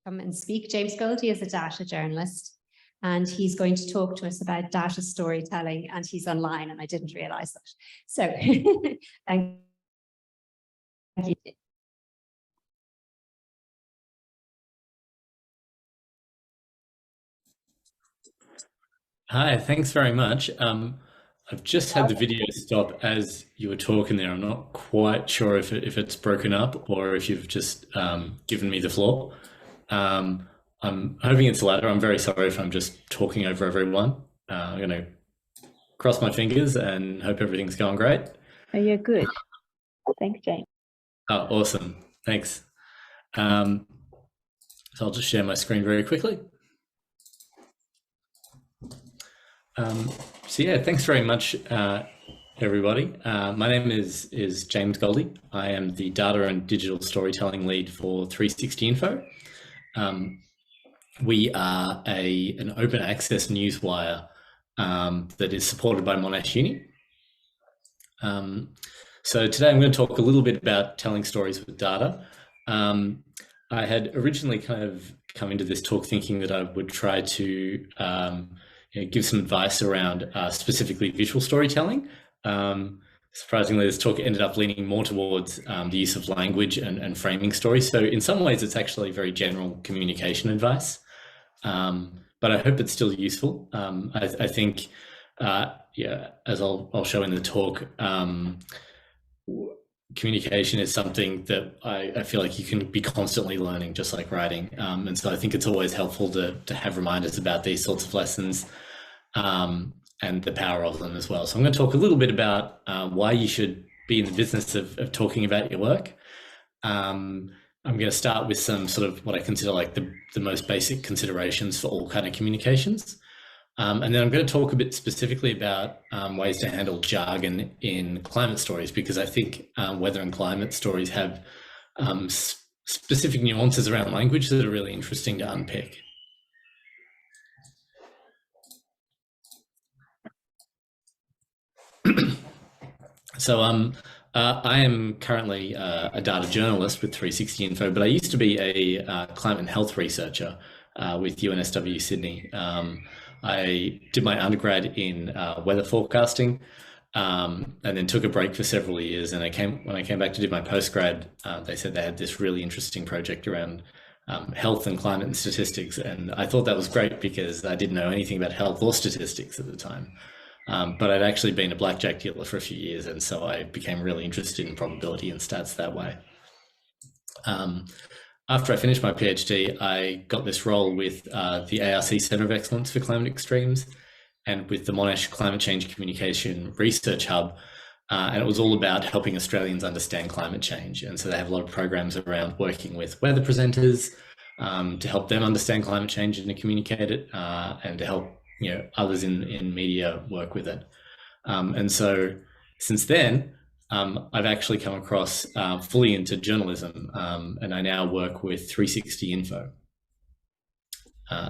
come and speak. James Goldie is a data journalist, and he's going to talk to us about data storytelling, and he's online, and I didn't realize that. So thank you. Hi, thanks very much. I've just had the video stop as you were talking there. I'm not quite sure if it's broken up or if you've just given me the floor. I'm hoping it's the latter. I'm very sorry if I'm just talking over everyone. I'm going to cross my fingers and hope everything's going great. Oh, you're good. Thanks, James. Oh, awesome. Thanks. So I'll just share my screen very quickly. So yeah, thanks very much, everybody. My name is James Goldie. I am the data and digital storytelling lead for 360 Info. We are an open access newswire that is supported by Monash Uni. So today I'm going to talk a little bit about telling stories with data. I had originally kind of come into this talk thinking that I would try to give some advice around specifically visual storytelling. Surprisingly, this talk ended up leaning more towards the use of language and framing stories. So in some ways, it's actually very general communication advice, but I hope it's still useful. I think, yeah, as I'll show in the talk, communication is something that I feel like you can be constantly learning, just like writing. And so I think it's always helpful to have reminders about these sorts of lessons and the power of them as well. So I'm going to talk a little bit about why you should be in the business of talking about your work. I'm going to start with some sort of what I consider like the most basic considerations for all kind of communications. And then I'm going to talk a bit specifically about ways to handle jargon in climate stories, because I think weather and climate stories have specific nuances around language that are really interesting to unpick. So I am currently a data journalist with 360 Info, but I used to be a climate and health researcher with UNSW Sydney. I did my undergrad in weather forecasting and then took a break for several years. And when I came back to do my postgrad, they said they had this really interesting project around health and climate and statistics. And I thought that was great because I didn't know anything about health or statistics at the time. But I'd actually been a blackjack dealer for a few years, and so I became really interested in probability and stats that way. After I finished my PhD, I got this role with the ARC Centre of Excellence for Climate Extremes and with the Monash Climate Change Communication Research Hub. And it was all about helping Australians understand climate change. And so they have a lot of programs around working with weather presenters to help them understand climate change and to communicate it, and to help others in media work with it. And so since then, I've actually come across fully into journalism, and I now work with 360 Info.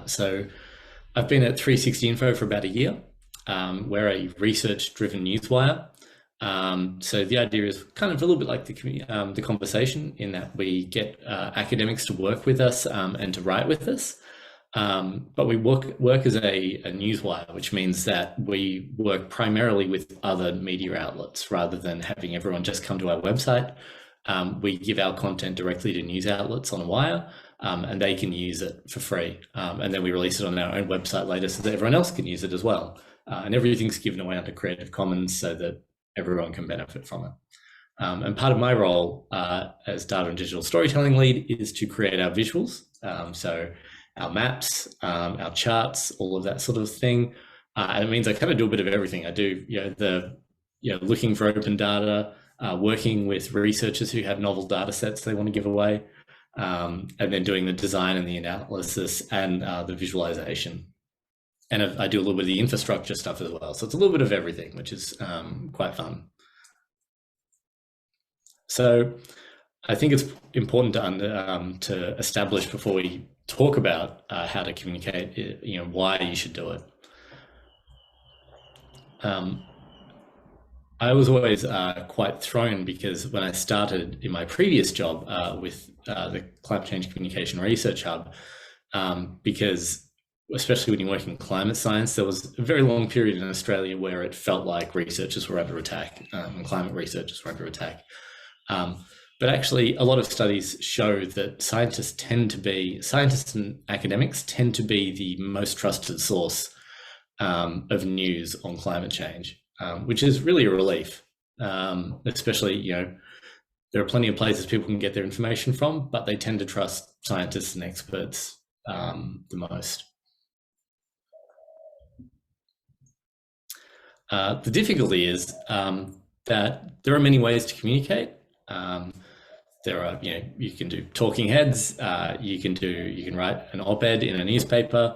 So I've been at 360 Info for about a year. We're a research-driven newswire. So the idea is kind of a little bit like the conversation, in that we get academics to work with us and to write with us. But we work as a newswire, which means that we work primarily with other media outlets rather than having everyone just come to our website. We give our content directly to news outlets on a wire, and they can use it for free. And then we release it on our own website later so that everyone else can use it as well. And everything's given away under Creative Commons so that everyone can benefit from it. And part of my role as data and digital storytelling lead is to create our visuals. So our maps, our charts, all of that sort of thing. And it means I kind of do a bit of everything. I do, looking for open data, working with researchers who have novel data sets they want to give away, and then doing the design and the analysis and the visualization. And I do a little bit of the infrastructure stuff as well. So it's a little bit of everything, which is quite fun. So I think it's important to establish before we talk about how to communicate, why you should do it. I was always quite thrown, because when I started in my previous job with the Climate Change Communication Research Hub, because especially when you work in climate science, there was a very long period in Australia where it felt like researchers were under attack and climate researchers were under attack. But actually, a lot of studies show that scientists and academics tend to be the most trusted source of news on climate change, which is really a relief. Especially, you know, there are plenty of places people can get their information from, but they tend to trust scientists and experts the most. The difficulty is that there are many ways to communicate. There are, you know, you can do talking heads, you can write an op-ed in a newspaper,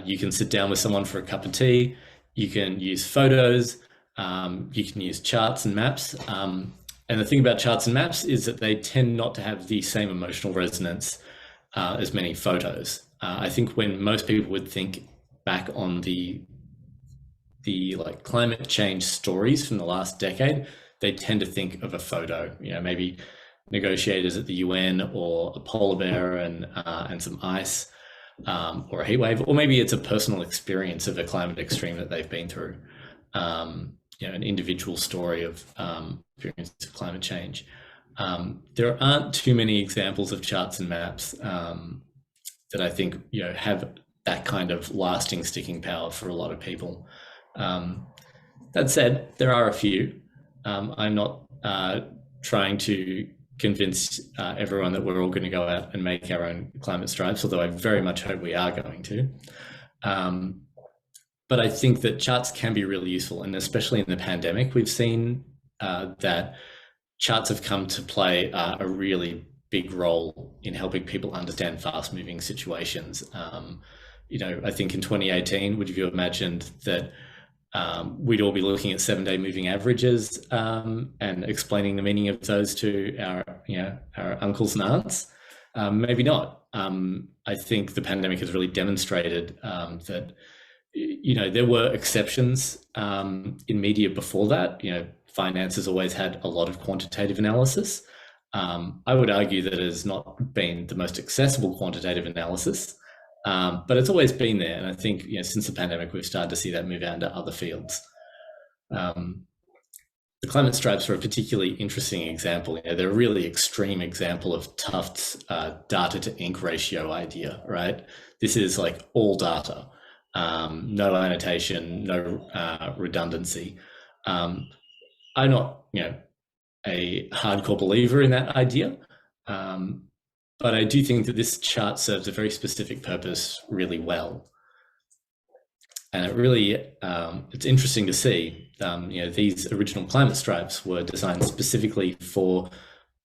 you can sit down with someone for a cup of tea, you can use photos, you can use charts and maps. And the thing about charts and maps is that they tend not to have the same emotional resonance as many photos. I think when most people would think back on the like climate change stories from the last decade, they tend to think of a photo, you know, maybe negotiators at the UN, or a polar bear and some ice, or a heat wave, or maybe it's a personal experience of a climate extreme that they've been through, you know, an individual story of experience of climate change. There aren't too many examples of charts and maps that I think, you know, have that kind of lasting sticking power for a lot of people. That said, there are a few. I'm not trying to convince everyone that we're all going to go out and make our own climate stripes, although I very much hope we are going to. But I think that charts can be really useful, and especially in the pandemic, we've seen that charts have come to play a really big role in helping people understand fast-moving situations. You know, I think in 2018, would you have imagined that we'd all be looking at 7-day moving averages and explaining the meaning of those to our uncles and aunts? Maybe not. I think the pandemic has really demonstrated that, you know, there were exceptions in media before that. You know, finance has always had a lot of quantitative analysis. I would argue that it has not been the most accessible quantitative analysis. But it's always been there, and I think, you know, since the pandemic, we've started to see that move out into other fields. The climate stripes are a particularly interesting example. You know, they're a really extreme example of Tufts' data to ink ratio idea, right? This is like all data, no annotation, no redundancy. I'm not, you know, a hardcore believer in that idea. But I do think that this chart serves a very specific purpose really well. And it really, it's interesting to see, you know, these original climate stripes were designed specifically for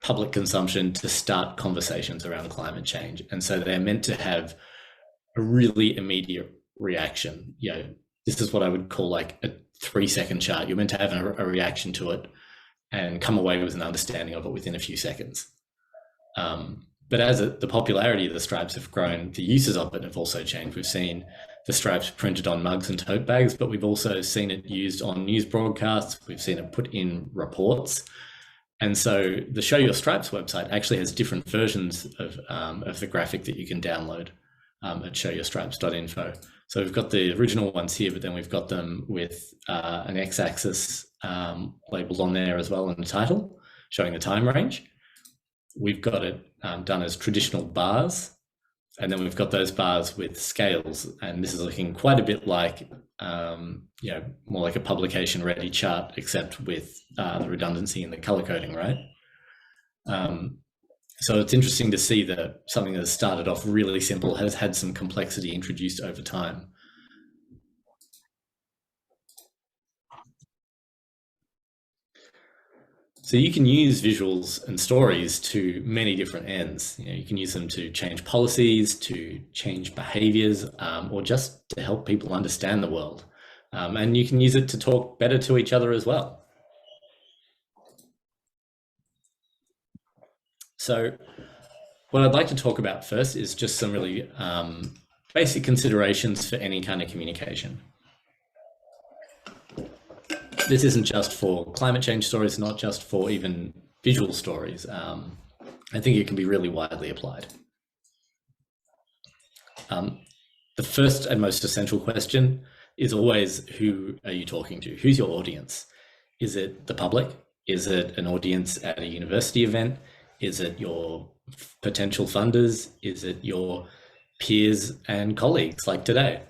public consumption to start conversations around climate change. And so they're meant to have a really immediate reaction. You know, this is what I would call like a 3-second chart. You're meant to have a reaction to it and come away with an understanding of it within a few seconds. But as the popularity of the stripes have grown, the uses of it have also changed. We've seen the stripes printed on mugs and tote bags, but we've also seen it used on news broadcasts. We've seen it put in reports. And so the Show Your Stripes website actually has different versions of the graphic that you can download at showyourstripes.info. So we've got the original ones here, but then we've got them with an x-axis labeled on there as well in the title, showing the time range. We've got it done as traditional bars, and then we've got those bars with scales, and this is looking quite a bit like, you know, more like a publication ready chart, except with the redundancy and the color coding, right? So it's interesting to see that something that started off really simple has had some complexity introduced over time. So you can use visuals and stories to many different ends. You know, you can use them to change policies, to change behaviors, or just to help people understand the world. And you can use it to talk better to each other as well. So what I'd like to talk about first is just some really basic considerations for any kind of communication. this isn't just for climate change stories, not just for even visual stories. I think it can be really widely applied. The first and most essential question is always, who are you talking to? Who's your audience? Is it the public? Is it an audience at a university event? Is it your potential funders? Is it your peers and colleagues like today?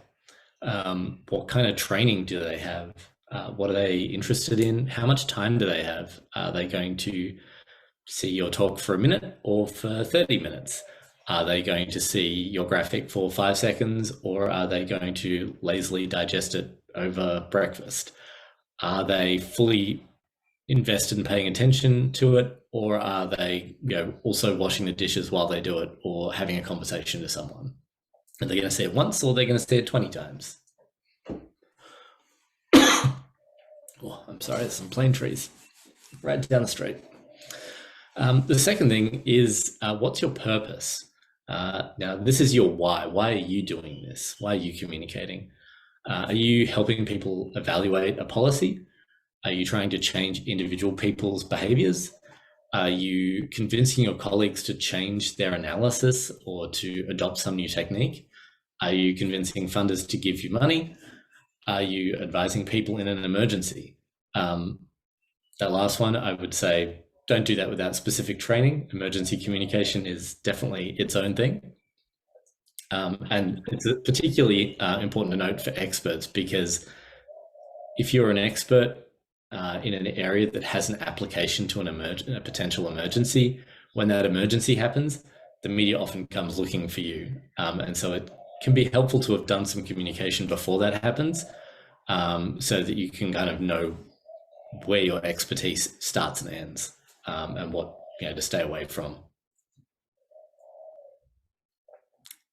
What kind of training do they have? What are they interested in? How much time do they have? Are they going to see your talk for a minute or for 30 minutes? Are they going to see your graphic for 5 seconds, or are they going to lazily digest it over breakfast? Are they fully invested in paying attention to it, or are they, also washing the dishes while they do it, or having a conversation to someone? Are they going to see it once, or are they going to see it 20 times? Oh, I'm sorry, there's some plane trees right down the street. The second thing is, what's your purpose? Now, this is your why. Why are you doing this? Why are you communicating? Are you helping people evaluate a policy? Are you trying to change individual people's behaviors? Are you convincing your colleagues to change their analysis or to adopt some new technique? Are you convincing funders to give you money? Are you advising people in an emergency? That last one, I would say, don't do that without specific training. Emergency communication is definitely its own thing. And it's particularly important to note for experts, because if you're an expert in an area that has an application to a potential emergency, when that emergency happens, the media often comes looking for you. And so it can be helpful to have done some communication before that happens, so that you can kind of know where your expertise starts and ends, and what to stay away from.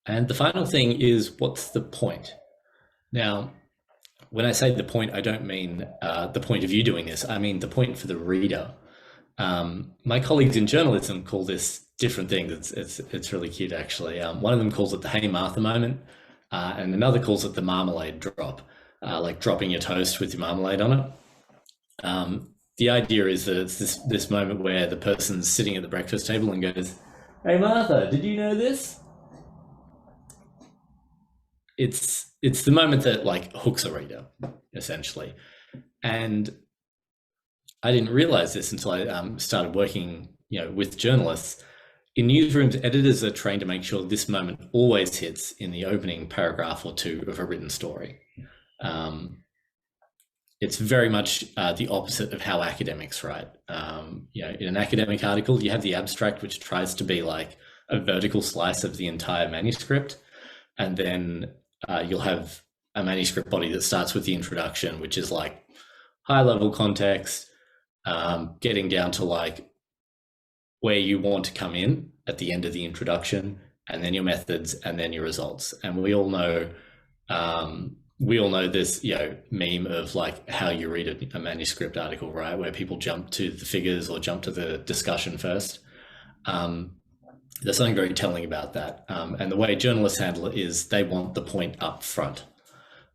And the final thing is, what's the point? Now, when I say the point, I don't mean the point of you doing this. I mean the point for the reader. My colleagues in journalism call this different things. It's really cute, actually. One of them calls it the "Hey Martha" moment, and another calls it the marmalade drop, like dropping your toast with your marmalade on it. The idea is that it's this moment where the person's sitting at the breakfast table and goes, "Hey Martha, did you know this?" It's the moment that hooks a reader, essentially. And I didn't realize this until I started working, with journalists. In newsrooms, editors are trained to make sure this moment always hits in the opening paragraph or two of a written story. It's very much the opposite of how academics write. In an academic article, you have the abstract, which tries to be like a vertical slice of the entire manuscript. And then you'll have a manuscript body that starts with the introduction, which is like high level context, getting down to like where you want to come in at the end of the introduction, and then your methods, and then your results. And we all know this, meme of like how you read a manuscript article, right? Where people jump to the figures or jump to the discussion first. There's something very telling about that. And the way journalists handle it is they want the point up front,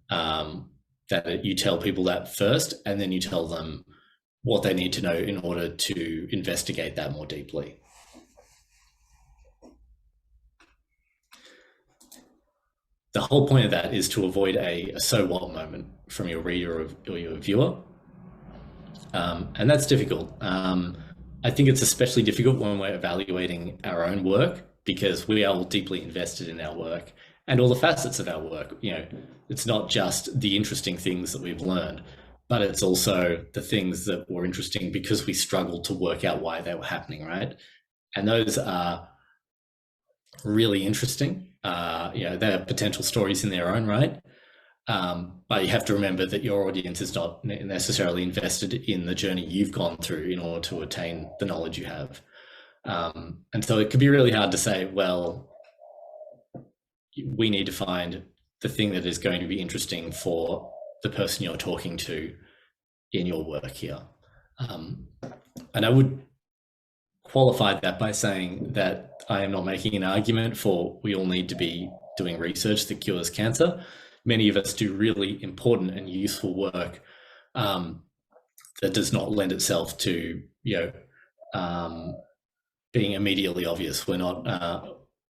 that you tell people that first, and then you tell them what they need to know in order to investigate that more deeply. The whole point of that is to avoid a so what moment from your reader or your viewer. And that's difficult. I think it's especially difficult when we're evaluating our own work, because we are all deeply invested in our work and all the facets of our work. It's not just the interesting things that we've learned, but it's also the things that were interesting because we struggled to work out why they were happening, right? And those are really interesting. They're potential stories in their own right. But you have to remember that your audience is not necessarily invested in the journey you've gone through in order to attain the knowledge you have. And so it could be really hard to say, well, we need to find the thing that is going to be interesting for the person you're talking to in your work here. And I would qualify that by saying that I am not making an argument for we all need to be doing research that cures cancer. Many of us do really important and useful work that does not lend itself to, being immediately obvious. We're not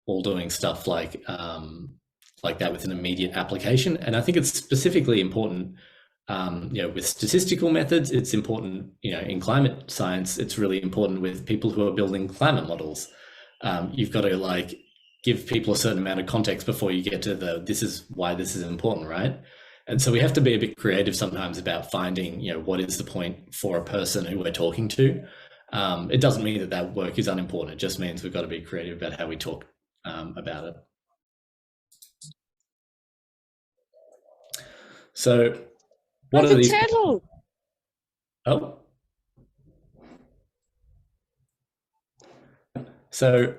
all doing stuff like that with an immediate application. And I think it's specifically important, with statistical methods. It's important, in climate science. It's really important with people who are building climate models. You've got to give people a certain amount of context before you get to this is why this is important, right? And so we have to be a bit creative sometimes about finding, what is the point for a person who we're talking to. It doesn't mean that work is unimportant. It just means we've got to be creative about how we talk about it. So what are these? Turtle. Oh. So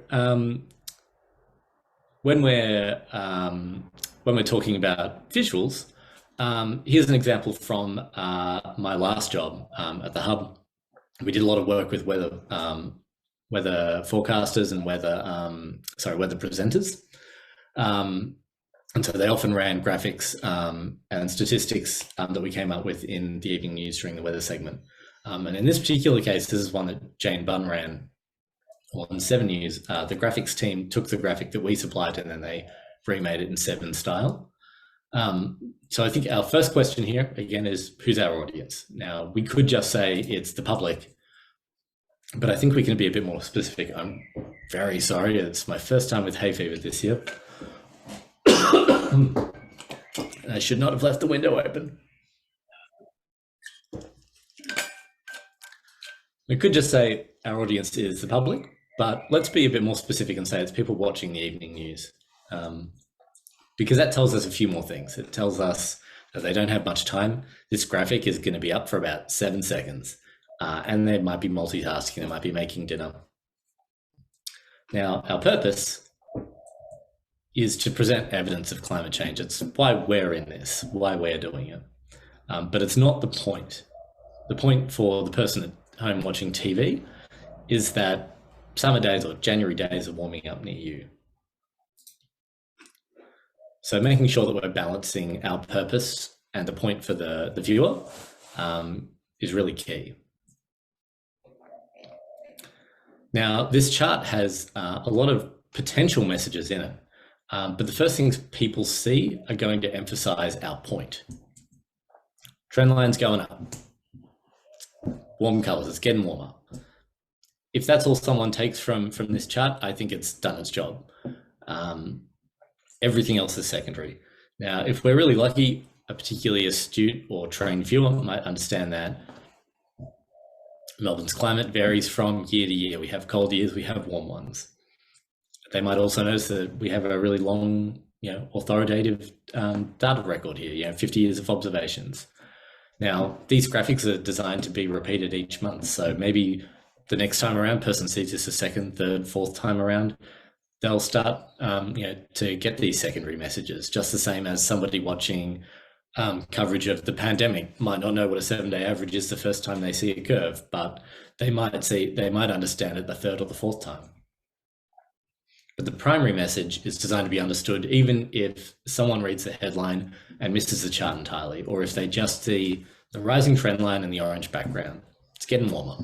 when we're talking about visuals, here's an example from my last job at the Hub. We did a lot of work with weather forecasters and weather presenters. And so they often ran graphics and statistics that we came up with in the evening news during the weather segment. And in this particular case, this is one that Jane Bunn ran on 7 News. The graphics team took the graphic that we supplied and then they remade it in 7 style. So I think our first question here, again, is who's our audience? Now, we could just say it's the public, but I think we can be a bit more specific. I'm very sorry. It's my first time with hay fever this year. I should not have left the window open. We could just say our audience is the public, but let's be a bit more specific and say it's people watching the evening news. Because that tells us a few more things. It tells us that they don't have much time. This graphic is going to be up for about 7 seconds. And they might be multitasking, they might be making dinner. Now, our purpose is to present evidence of climate change. It's why we're in this, why we're doing it. But it's not the point. The point for the person at home watching TV is that summer days or January days are warming up near you. So making sure that we're balancing our purpose and the point for the viewer is really key. Now, this chart has a lot of potential messages in it, but the first things people see are going to emphasize our point. Trend line's going up. Warm colors, it's getting warmer. If that's all someone takes from this chart, I think it's done its job. Everything else is secondary. Now, if we're really lucky, a particularly astute or trained viewer might understand that Melbourne's climate varies from year to year. We have cold years, we have warm ones. They might also notice that we have a really long, authoritative data record here, 50 years of observations. Now, these graphics are designed to be repeated each month. So maybe the next time around, person sees this a second, third, fourth time around, they'll start, to get these secondary messages, just the same as somebody watching coverage of the pandemic might not know what a 7-day average is the first time they see a curve, but they might understand it the third or the fourth time. But the primary message is designed to be understood even if someone reads the headline and misses the chart entirely, or if they just see the rising trend line and the orange background. It's getting warmer.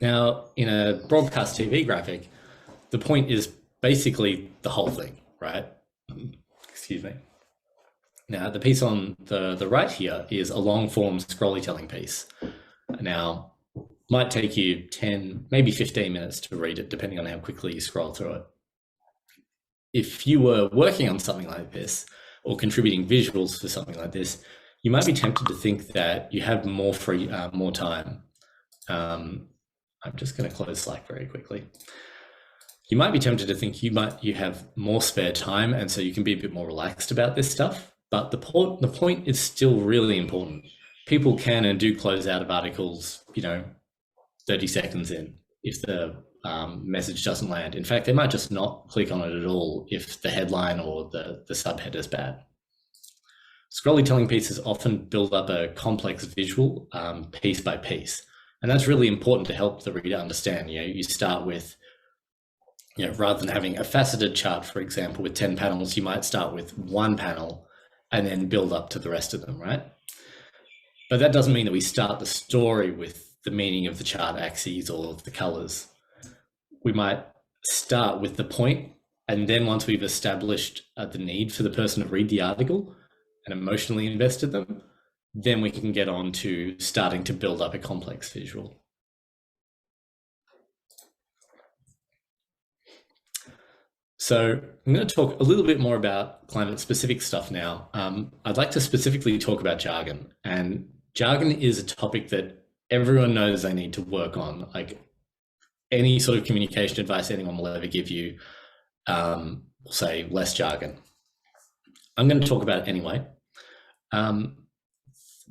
Now, in a broadcast TV graphic, the point is basically the whole thing, right? Excuse me. Now, the piece on the right here is a long form scrollytelling piece. Now, might take you 10, maybe 15 minutes to read it, depending on how quickly you scroll through it. If you were working on something like this or contributing visuals for something like this, you might be tempted to think that you have more time. I'm just going to close Slack very quickly. You might be tempted to think you have more spare time, and so you can be a bit more relaxed about this stuff. But the point is still really important. People can and do close out of articles, 30 seconds in if the message doesn't land. In fact, they might just not click on it at all if the headline or the subheader is bad. Scrollytelling pieces often build up a complex visual piece by piece. And that's really important to help the reader understand. You start with rather than having a faceted chart, for example, with 10 panels, you might start with one panel and then build up to the rest of them, right? But that doesn't mean that we start the story with the meaning of the chart axes or of the colors. We might start with the point, and then once we've established the need for the person to read the article and emotionally invested them, then we can get on to starting to build up a complex visual. So I'm going to talk a little bit more about climate specific stuff now. I'd like to specifically talk about jargon, and jargon is a topic that everyone knows they need to work on. Like any sort of communication advice anyone will ever give you will say less jargon. I'm going to talk about it anyway.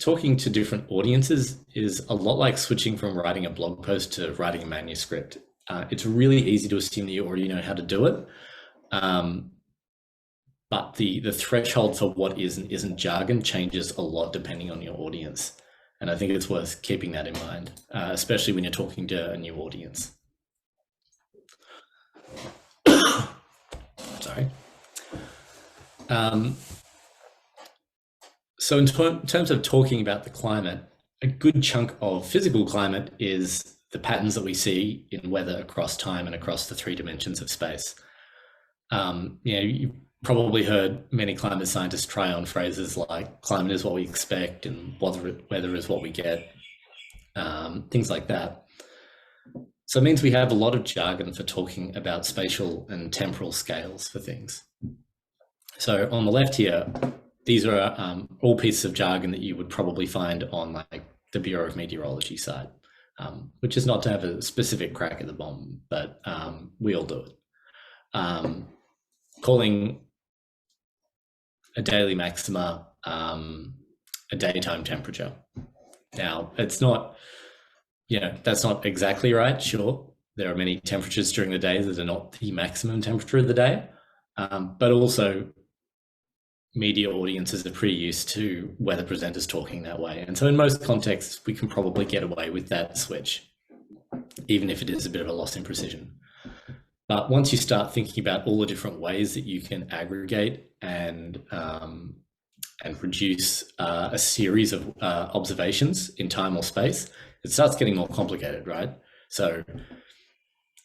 Talking to different audiences is a lot like switching from writing a blog post to writing a manuscript. It's really easy to assume that you already know how to do it. But the threshold for what is and isn't jargon changes a lot depending on your audience. And I think it's worth keeping that in mind, especially when you're talking to a new audience. Sorry. So in terms of talking about the climate, a good chunk of physical climate is the patterns that we see in weather across time and across the 3 dimensions of space. You've probably heard many climate scientists try on phrases like climate is what we expect and weather is what we get, things like that. So it means we have a lot of jargon for talking about spatial and temporal scales for things. So on the left here, these are all pieces of jargon that you would probably find on like the Bureau of Meteorology site, which is not to have a specific crack at the bomb, but we all do it. Calling a daily maxima a daytime temperature. Now, it's not, that's not exactly right. Sure, there are many temperatures during the day that are not the maximum temperature of the day, but also media audiences are pretty used to weather presenters talking that way. And so in most contexts, we can probably get away with that switch, even if it is a bit of a loss in precision. But once you start thinking about all the different ways that you can aggregate and produce a series of observations in time or space, it starts getting more complicated, right? So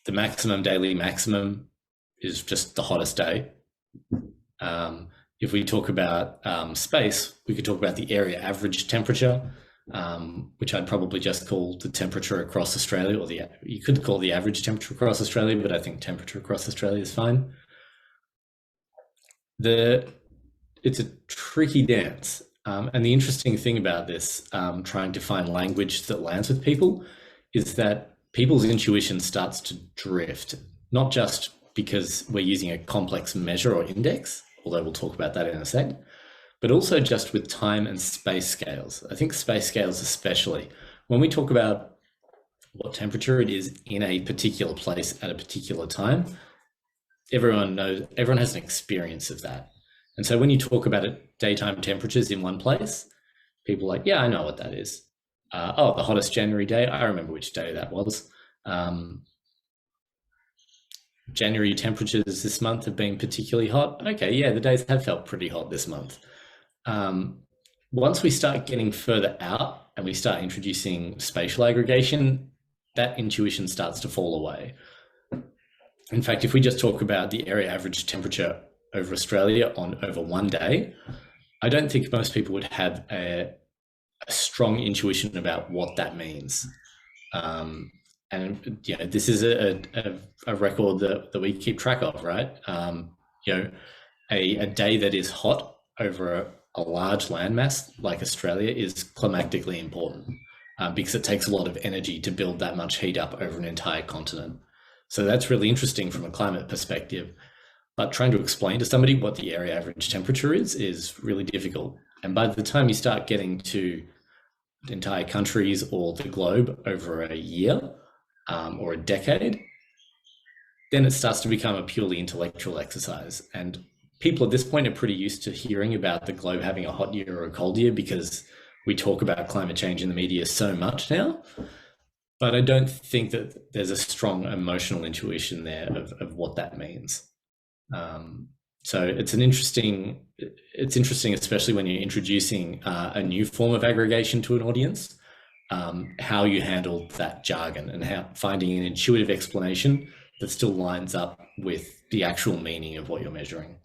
the maximum daily maximum is just the hottest day. If we talk about space, we could talk about the area average temperature, which I'd probably just call the temperature across Australia, or you could call the average temperature across Australia, but I think temperature across Australia is fine. It's a tricky dance. And the interesting thing about this, trying to find language that lands with people, is that people's intuition starts to drift, not just because we're using a complex measure or index, although we'll talk about that in a sec, but also just with time and space scales. I think space scales especially. When we talk about what temperature it is in a particular place at a particular time, everyone has an experience of that. And so when you talk about daytime temperatures in one place, people are like, yeah, I know what that is. Oh, the hottest January day, I remember which day that was. January temperatures this month have been particularly hot. Okay, yeah, the days have felt pretty hot this month. Once we start getting further out and we start introducing spatial aggregation, that intuition starts to fall away. In fact, if we just talk about the area average temperature over Australia over one day, I don't think most people would have a strong intuition about what that means. And this is a record that we keep track of, right? A day that is hot over a large landmass like Australia is climactically important because it takes a lot of energy to build that much heat up over an entire continent. So that's really interesting from a climate perspective. But trying to explain to somebody what the area average temperature is really difficult. And by the time you start getting to entire countries or the globe over a year or a decade, then it starts to become a purely intellectual exercise. And people at this point are pretty used to hearing about the globe having a hot year or a cold year because we talk about climate change in the media so much now. but I don't think that there's a strong emotional intuition there of what that means. So it's interesting, especially when you're introducing a new form of aggregation to an audience, how you handle that jargon and how finding an intuitive explanation that still lines up with the actual meaning of what you're measuring.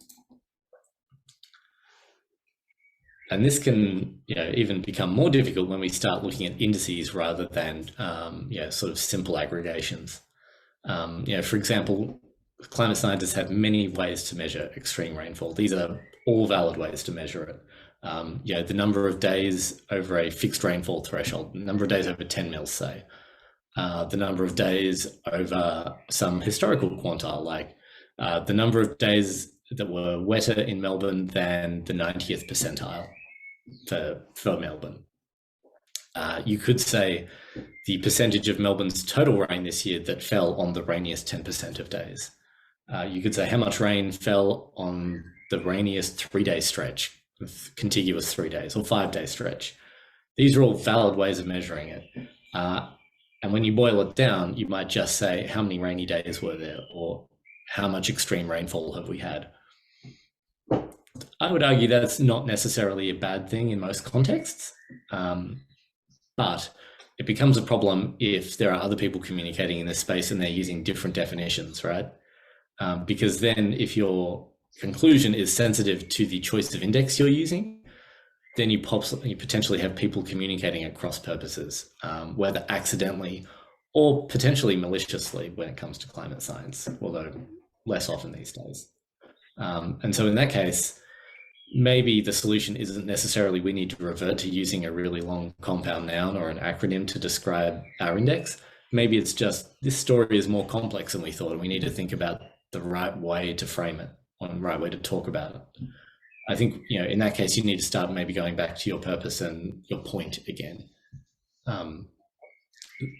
And this can, even become more difficult when we start looking at indices rather than, sort of simple aggregations. For example, climate scientists have many ways to measure extreme rainfall. These are all valid ways to measure it. The number of days over a fixed rainfall threshold, the number of days over 10 mils, say, the number of days over some historical quantile, like the number of days that were wetter in Melbourne than the 90th percentile for Melbourne. You could say the percentage of Melbourne's total rain this year that fell on the rainiest 10% of days. You could say how much rain fell on the rainiest 3-day stretch, contiguous 3 days, or 5-day stretch. These are all valid ways of measuring it. And when you boil it down, you might just say how many rainy days were there, or how much extreme rainfall have we had. I would argue that's not necessarily a bad thing in most contexts, but it becomes a problem if there are other people communicating in this space and they're using different definitions, right? Because then if your conclusion is sensitive to the choice of index you're using, then you potentially have people communicating at cross purposes, whether accidentally or potentially maliciously when it comes to climate science, although less often these days. And so in that case, maybe the solution isn't necessarily we need to revert to using a really long compound noun or an acronym to describe our index. Maybe it's just this story is more complex than we thought, and we need to think about the right way to frame it, or the right way to talk about it. I think, in that case, you need to start maybe going back to your purpose and your point again.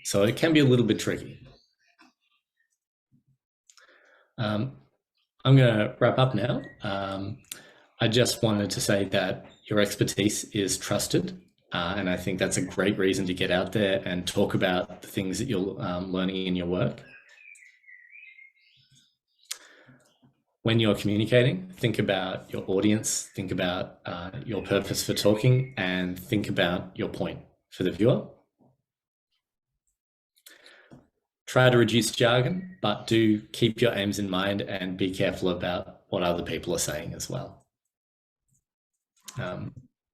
So it can be a little bit tricky. I'm going to wrap up now. I just wanted to say that your expertise is trusted, and I think that's a great reason to get out there and talk about the things that you're learning in your work. When you're communicating, think about your audience, think about your purpose for talking, and think about your point for the viewer. Try to reduce jargon, but do keep your aims in mind and be careful about what other people are saying as well.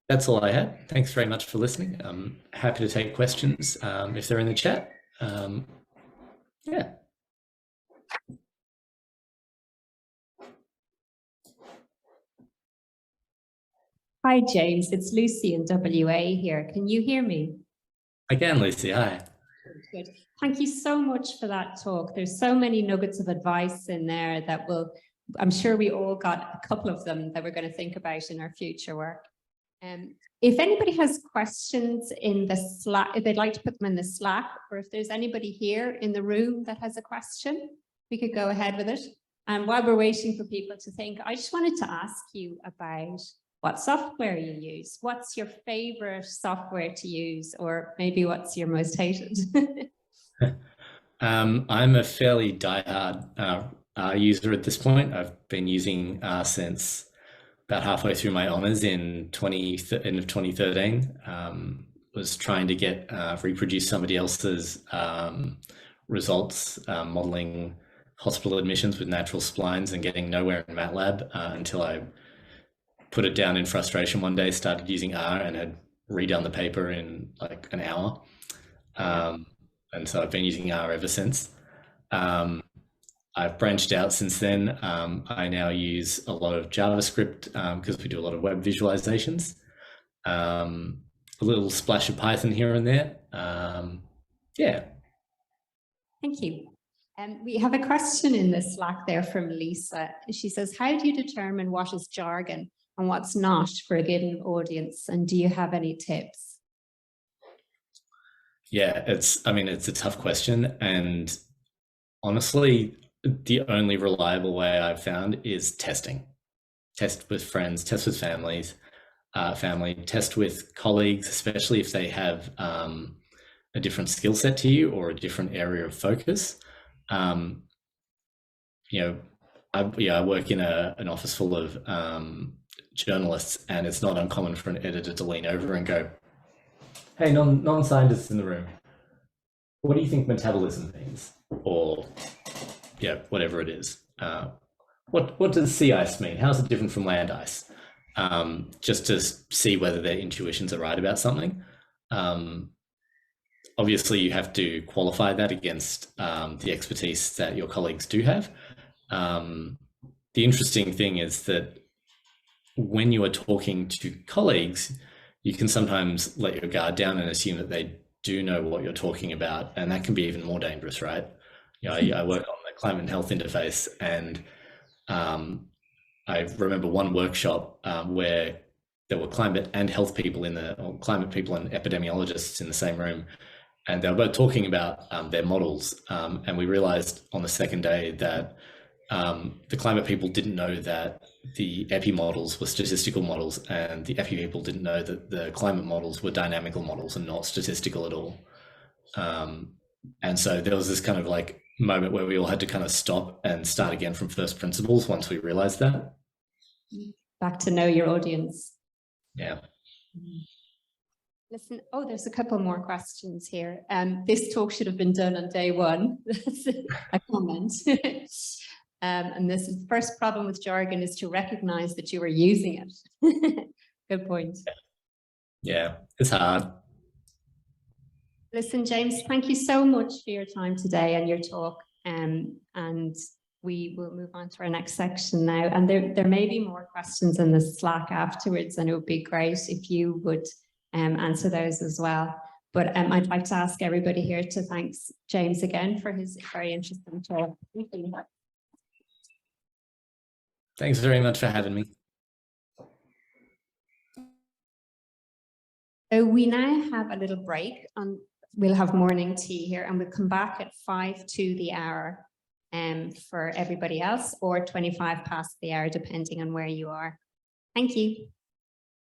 That's all I had. Thanks very much for listening. I'm happy to take questions if they're in the chat. Yeah. Hi, James. It's Lucy in WA here. Can you hear me? I can, Lucy. Hi. Good. Thank you so much for that talk. There's so many nuggets of advice in there that I'm sure we all got a couple of them that we're going to think about in our future work. If anybody has questions in the Slack, if they'd like to put them in the Slack, or if there's anybody here in the room that has a question, we could go ahead with it. And while we're waiting for people to think, I just wanted to ask you about what software you use. What's your favorite software to use, or maybe what's your most hated? I'm a fairly diehard user at this point. I've been using R since about halfway through my honours in end of 2013. Was trying to get reproduce somebody else's results, modelling hospital admissions with natural splines and getting nowhere in MATLAB until I put it down in frustration one day, started using R and had redone the paper in like an hour. And so I've been using R ever since. I've branched out since then. I now use a lot of JavaScript because we do a lot of web visualizations. A little splash of Python here and there. Yeah. Thank you. We have a question in the Slack there from Lisa. She says, how do you determine what is jargon and what's not for a given audience? And do you have any tips? Yeah, it's a tough question. And honestly, the only reliable way I've found is testing. Test with friends, test with family, test with colleagues, especially if they have a different skill set to you or a different area of focus. You know, I work in an office full of journalists, and it's not uncommon for an editor to lean over and go, "Hey, non-scientists in the room, what do you think metabolism means?" Or, yeah, whatever it is. What does sea ice mean? How's it different from land ice? Just to see whether their intuitions are right about something. Obviously, you have to qualify that against the expertise that your colleagues do have. The interesting thing is that when you are talking to colleagues, you can sometimes let your guard down and assume that they do know what you're talking about, and that can be even more dangerous, right? You know, I work on the climate and health interface, and I remember one workshop where there were climate and health people climate people and epidemiologists in the same room, and they were both talking about their models, and we realized on the second day that the climate people didn't know that the epi models were statistical models, and the epi people didn't know that the climate models were dynamical models and not statistical at all. And so there was this kind of like moment where we all had to kind of stop and start again from first principles once we realized that. Back to know your audience. Yeah. Listen, oh, there's a couple more questions here. This talk should have been done on day one. That's a comment. And this is the first problem with jargon, is to recognize that you were using it. Good point. Yeah, it's hard. Listen, James, thank you so much for your time today and your talk. And we will move on to our next section now. And there may be more questions in the Slack afterwards, and it would be great if you would answer those as well. But I'd like to ask everybody here to thank James again for his very interesting talk. Thanks very much for having me. So we now have a little break. We'll have morning tea here, and we'll come back at 5 to the hour for everybody else, or 25 past the hour, depending on where you are. Thank you.